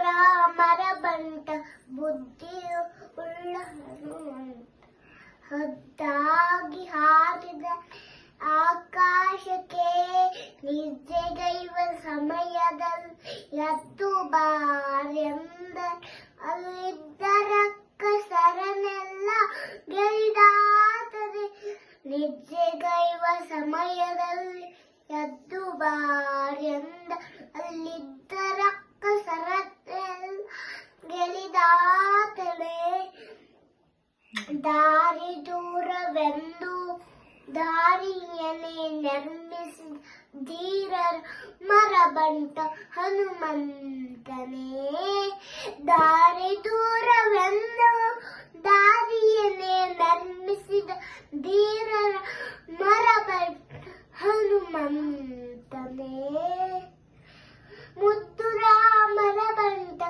ರಾಮರ ಬಂಟ ಬುದ್ಧಿ ಉಳ್ಳ ಹದ್ದಾಗಿ ಹಾರಿದ ಆಕಾಶಕ್ಕೆ ನಿದ್ದೆಗೈವ ಸಮಯದಲ್ಲಿ ಎದ್ದು ಬಾರೆಂದ ಅಲ್ಲಿದ್ದ ರಕ್ಕಸರನ್ನೆಲ್ಲ ಗೆಳಿದಾತದೆ. ನಿದ್ದೆಗೈವ ಸಮಯದಲ್ಲಿ ಎದ್ದು ಬಾರೆಂದ ಅಲ್ಲಿದ್ದ ರಕ್ಕಸರನ್ನೆಲ್ಲ ಗೆಳಿದಾತದೆ. ದಾರಿ ದೂರವೆಂದು ದಾರಿಯನ್ನೇ ನಿರ್ಮಿಸಿದ ಧೀರರ ಮರಬಂಟ ಹನುಮಂತನೇ. ದಾರಿ ದೂರವೆಂದು ದಾರಿಯನ್ನೇ ನಿರ್ಮಿಸಿದ ಧೀರರ ಮರಬಂಟ ಹನುಮಂತನೇ. ಮುದ್ದು ರಾಮರ ಬಂಟ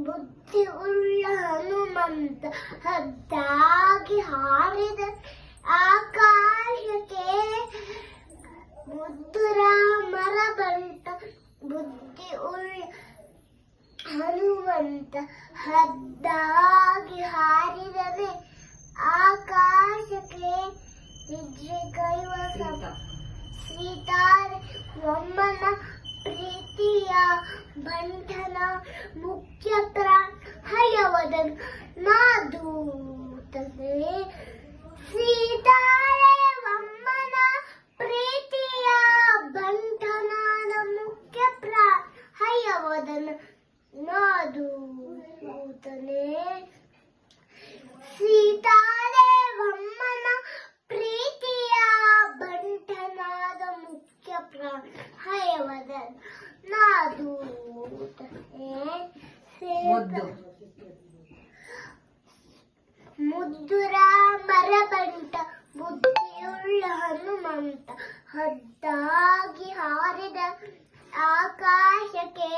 ಬುದ್ಧಿ ಉಳ್ಳ ಹನುಮಂತ ಹದ್ದಾಗಿ ಹಾರಿದ ಆಕಾಶಕ್ಕೆ. ಮುದ್ದು ರಾಮರ ಬಂಟ ಬುದ್ಧಿ ಉಳ್ಳ ಹನುಮಂತ ಹದ್ದಾಗಿ ಹಾರಿದನೆ ಆಕಾಶಕ್ಕೆ. ನಿದ್ರೆಗೈವ ಸೀತಾರೆ ಒಮ್ಮನ ಪ್ರೀತಿಯ ಬಂಧನ ಮುಖ್ಯ ಪ್ರಾಣ ಹಯವದನು ನಾದೂತನೆ. ಸೀತಾರೆ ಒಮ್ಮನ ಪ್ರೀತಿಯ ಬಂಧನದ ಮುಖ್ಯ ಪ್ರಾಣ ಹಯವದನು ನಾದೂತನೆ. ಸೀತಾರೆ ಒಮ್ಮನ ಪ್ರೀತಿಯ ಬಂಧನದ ಮುಖ್ಯ ಪ್ರಾಣ ಹಯವದನು ನಾದೂತನೆ. ಮುದ್ದು ರಾಮರ ಬಂಟ ಬುದ್ಧಿಯುಳ್ಳ ಹನುಮಂತ ಹದ್ದಾಗಿ ಹಾರಿದ ಆಕಾಶಕ್ಕೆ.